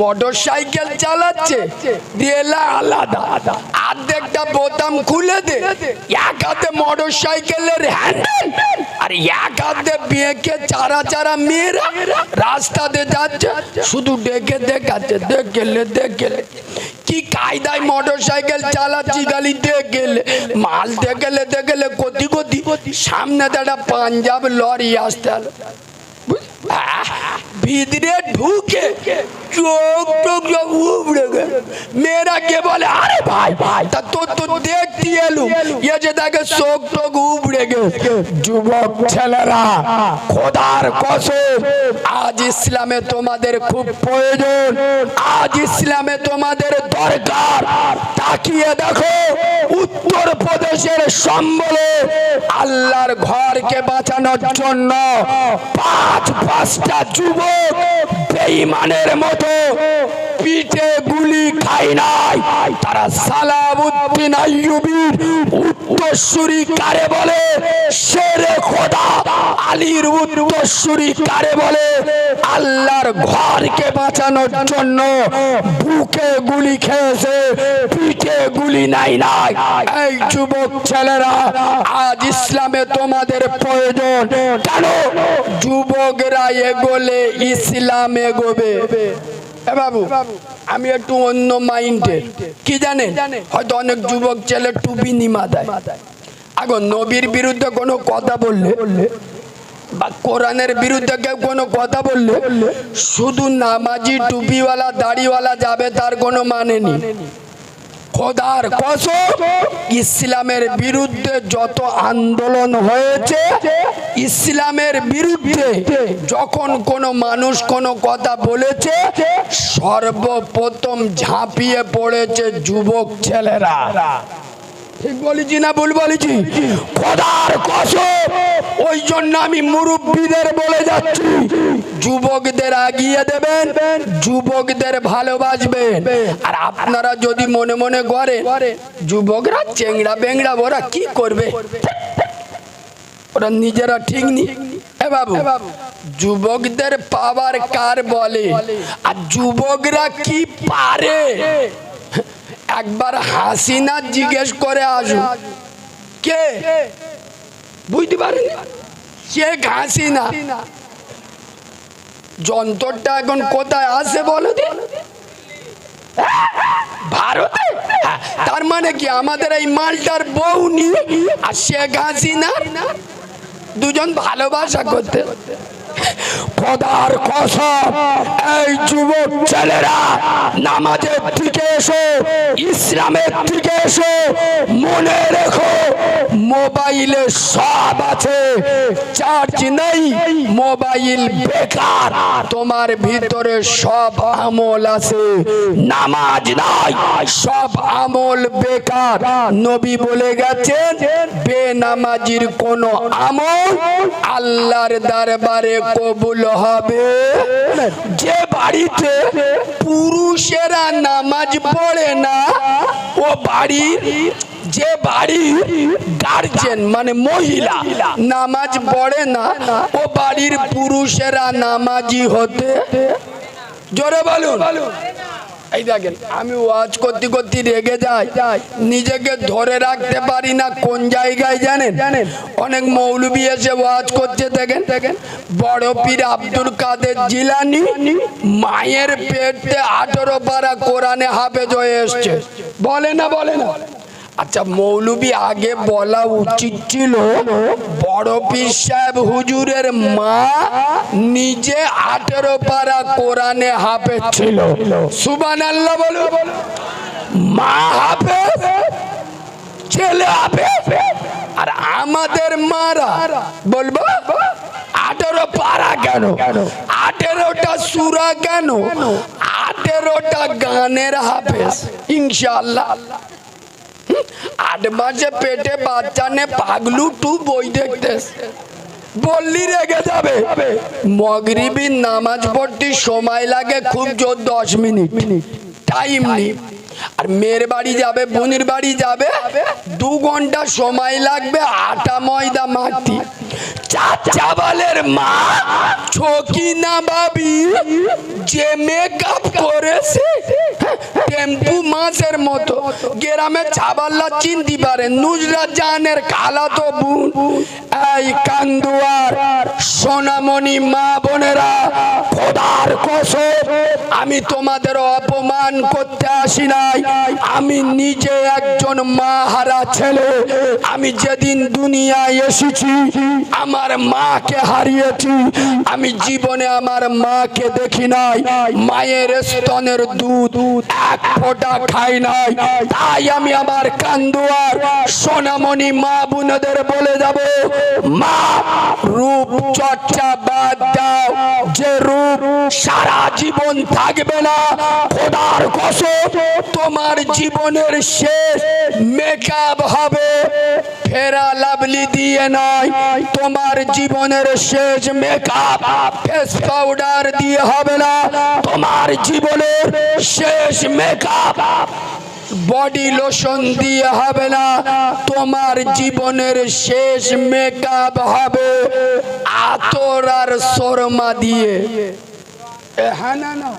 Motor cycle চালাচ্ছে দিয়েলা আলাদা, আর্ধেকটা বোতাম খুলে দে, এক হাতে মোটর সাইকেলের হ্যান্ডেল আর এক হাতে বেঁকে চারা চারা মেয়েরা রাস্তাতে যাচ্ছে, শুধু ডেকে দেখাচ্ছে, দেখ গেলে কি কায়দায় মোটর সাইকেল চালাচ্ছি, গালি দেখলে মাল দেখলে কতি কতি সামনে একটা পাঞ্জাব লরি আসতে হলো, ভিতরে ঢুকে চোখ টোক সব উবড়ে গেল। মেয়েরা কে বলে আরে ভাই তা তোর তো দেখতে এলুম, এ যে দেখে চোখ টোক উবড়ে গেল। যুবক ছেলেরা, খোদার কসম, আজ ইসলামে তোমাদের খুব প্রয়োজন, আজ ইসলামে তোমাদের দরকার। তাকিয়ে দেখো উত্তর প্রদেশের সম্বলে আল্লাহর ঘরকে বাঁচানোর জন্য পাঁচটা যুবক বেঈমানের মতো পিঠে গুলি খায় নাই। তারা সালাউদ্দিন আইয়ুবীর উত্তরসূরি কারে বলে, শেরে খোদা আলীর উত্তরসূরি কারে বলে, আল্লাহর ঘরকে বাঁচানোর জন্য বুকে গুলি খেয়েছে, পিঠে গুলি নাই। এই যুবক ছেলেরা, আজ ইসলামে তোমাদের প্রয়োজন। কেন? যুবকরা এগোলে ইসলাম এগোবে। বাবু আমি একটু অন্য মাইন্ডের, কি জানেন, হয়তো অনেক যুবক ছেলে টুপি নিমা দেয়। এখন নবীর বিরুদ্ধে কোনো কথা বললে বা কোরআনের বিরুদ্ধে কেউ কোনো কথা বললে শুধু নামাজি টুপিওয়ালা দাড়িওয়ালা যাবে তার কোনো মানে নেই। খোদার কসম, ইসলামের বিরুদ্ধে যত আন্দোলন হয়েছে, ইসলামের বিরুদ্ধে যখন কোনো মানুষ কোনো কথা বলেছে, সর্বপ্রথম ঝাঁপিয়ে পড়েছে যুবক ছেলেরা। ঠিক বলেছি না ভুল বলেছি? খোদার কসম, ওই জন্য আমি মুরব্বীদের বলে যাচ্ছি, যুবকদের আগিয়ে দেবেন, যুবকদের ভালোবাসবেন। আর আপনারা যদি মনে মনে করেন যুবকরা চেংড়া বেংড়া, ওরা কি করবে, ওরা নিজেরা ঠিক নি। এ বাবু, যুবকদের পাওয়ার কার বলে আর যুবকরা কি পারে, একবার হাসিনা জিজ্ঞেস করে আসুন। কে বুঝতে পারেন? শেখ হাসিনা। যন্ত্রটা এখন কোথায় আছে বলো দি? ভারতে। তার মানে কি আমাদের এই মালটার বউ নি আর শেখ হাসিনা দুজন ভালোবাসা করতে? খোদার কসম, এই যুবক ছেলেরা নামাজের দিকে এসো, ইসলামের দিকে এসো। মনে রেখো মোবাইলে সব আছে, চার্জ নেই, মোবাইল বেকার, তোমার ভিতরে সব আমল আছে, নামাজ নাই, সব আমল বেকার। নবী বলে গেছেন বেনামাজির কোনো আমল আল্লাহর দরবারে কবুল হবে। যে বাড়িতে পুরুষেরা নামাজ পড়ে না, ও বাড়ির যে বাড়ির গার্জেন মানে মহিলা নামাজ পড়ে না, ও বাড়ির পুরুষেরা নামাজি হতে, জোরে বলুন। এই দেখেন, আমি ওয়াজ করতে করতে রেগে যাই, নিজেকে ধরে রাখতে পারি না কোন জায়গায় জানেন। অনেক মৌলবি এসে ওয়াজ করছে, দেখেন বড় পীর আব্দুল কাদের জিলানী মায়ের পেটে 18 পারা কোরআনে হাফেজ হয়ে এসছে, বলে না? আচ্ছা, মৌলবি আগে বলা উচিত ছিল বড় পীর সাহেব হুজুরের মা নিজে 18 পারা কোরআনে হাফেজ ছিল। সুবহানাল্লাহ বলো। মা হাফেজ, ছেলে হাফেজ, আর আমাদের মারা বলবো 18 পারা কেন, 18টা সূরা কেন, 18টা গানের হাফেজ। ইনশাআল্লাহ 8 মাসে পেটে বাচ্চা নে পাগলু 2 বই দেখতে বললি রেগে যাবে। মাগরিবের নামাজ পড়তে সময় লাগে খুব জোর 10 মিনিট, টাইম নেই। আর মেয়ের বাড়ি যাবে, বোনের বাড়ি যাবে, 2 ঘন্টা সময় লাগবে আটা ময়দা মাটি। চাচাবালের মা ছকি না ভাবি যে মেকআপ করেছে টেম্পু মাছের মতো। গ্রামে চাবাল্লা চিনতে পারে, নুজরা জানের খালাতো বোন। এই কান্দুয়ার সোনামণি মা বোনেরা, খোদার কসম আমি তোমাদের অপমান করতে আসি নাই। আমি নিজে একজন মা হারা ছেলে। আমি যেদিন দুনিয়ায় এসেছি আমার মাকে হারিয়েছি। আমি জীবনে আমার মাকে দেখি নাই, মায়ের স্তনের দুধ এক ফোঁটা খাই নাই। তাই আমি আমার কান্দুয়ার সোনামণি মা বোনদের বলে যাব, মা রূপ চর্চা বাদ দাও। যে রূপ সারা জীবন থাকবে না, খোদার কসম তোমার জীবনের শেষ মেকআপ হবে ফেরা লাভলি দিয়ে নয়। তোমার জীবনের শেষ মেকআপ ফেস পাউডার দিয়ে হবে না। তোমার জীবনের শেষ মেকআপ বডি লোশন দিয়ে হবে না। তোমার জীবনের শেষ মেকআপ হবে আতর আর শর্মা দিয়ে। হ্যাঁ না না,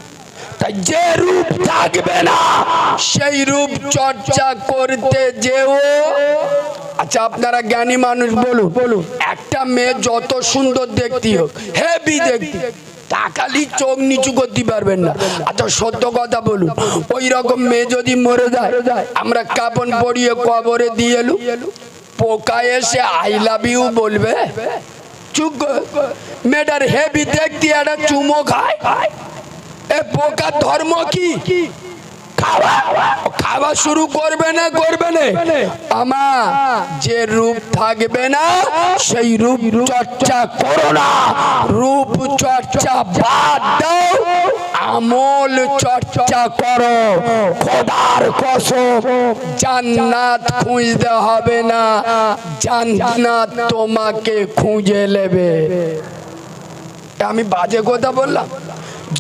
তাই যে রূপ থাকবে না সেই রূপ চর্চা করতে যেও। আচ্ছা আপনারা জ্ঞানী মানুষ বলুন, একটা মেয়ে যত সুন্দর দেখতে হোক, হেভি দেখতে, তাকালি চোখ নিচু করতে পারবেন না। আচ্ছা সত্য কথা বলুন, ওই রকম মেয়ে যদি মরে যায়, আমরা কাপন পরিয়ে কবরে দিয়ে এলু, পোকা এসে আই লাভ ইউ বলবে? চুপ। মেয়েটার হেভি দেখতে একটা চুমো খায়, এ পোকার ধর্ম কি? খাওয়া শুরু করবে না আমার যে রূপ থাকবে না সেই রূপ চর্চা করো না। রূপ চর্চা বাদ দাও, আমল চর্চা করো। খোদার কসম জান্নাত খুঁজতে হবে না, জান্নাত তোমাকে খুঁজে নেবে। আমি বাজে কথা বললাম?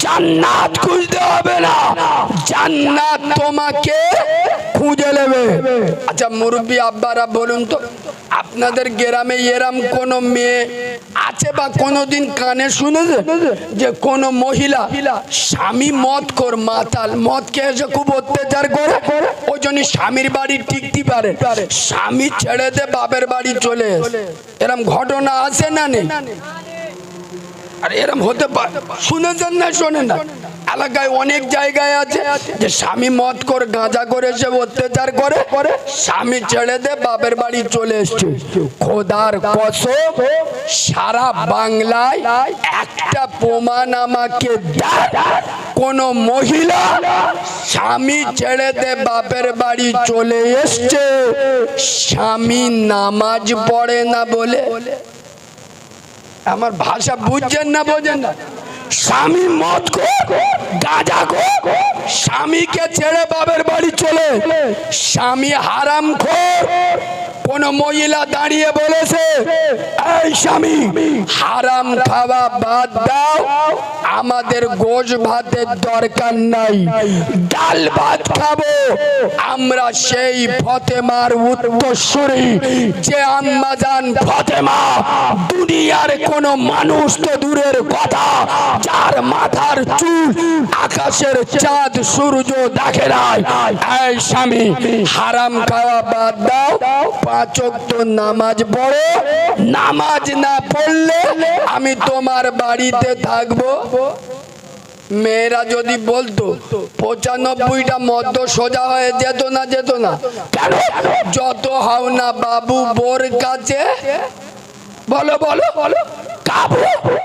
জান্নাত খুঁজতে হবে না, জান্নাত তোমাকে খুঁজে নেবে। আচ্ছা মুরব্বী আব্বারা বলুন তো, আপনাদের গ্রামে এরম কোন মেয়ে আছে বা কোনোদিন কানে শুনেছে যে কোন মহিলা স্বামী মদ কর মাতাল, মদ খেয়ে এসে খুব অত্যাচার করে, ওই জন্য স্বামীর বাড়ি টিকতে পারে, স্বামী ছেড়ে দে বাপের বাড়ি চলে এসে, এরম ঘটনা আছে না নেই? আর এরম হতে পারে, শুনেছেন না শোনেন না? এলাকায় অনেক জায়গায় আছে যে স্বামী মদ করে গাঁজা করে এসে অত্যাচার করে, স্বামী ছেড়ে দে বাপের বাড়ি চলে এসছে। খোদার কসম সারা বাংলায় একটা প্রমাণ আমাকে দেয়, কোন মহিলা স্বামী ছেড়ে দে বাপের বাড়ি চলে এসছে, স্বামী নামাজ পড়ে না বলে। আমার ভাষা বুঝছেন না বোঝেন না? স্বামী মদ খোর গাঁজা খোর, স্বামীকে ছেড়ে বাপের বাড়ি চলে, স্বামী হারাম খোর। কোন মহিলা দাঁড়িয়ে বলেছে এই স্বামী হারাম খাওয়া বাদ দাও, আমাদের গোশ ভাতের দরকার নাই, ডাল ভাত খাবো আমরা। সেই ফতেমার উত্তরসূরি যে আম্মা জান ফতেমা, দুনিয়ার কোন মানুষ তো দূরের কথা, যার মাথার চুল আকাশের চাঁদ সূর্য দেখে নাই। এই স্বামী হারাম খাওয়া বাদ দাও, 5 ওয়াক্ত নামাজ পড়ো, নামাজ না পড়লে আমি তোমার বাড়িতে থাকবো। মেয়েরা যদি বলতো 95টা মধ্য সোজা হয়ে যেত না? কেন? যত হও না বাবু বোর কাছে, বলো কাবু।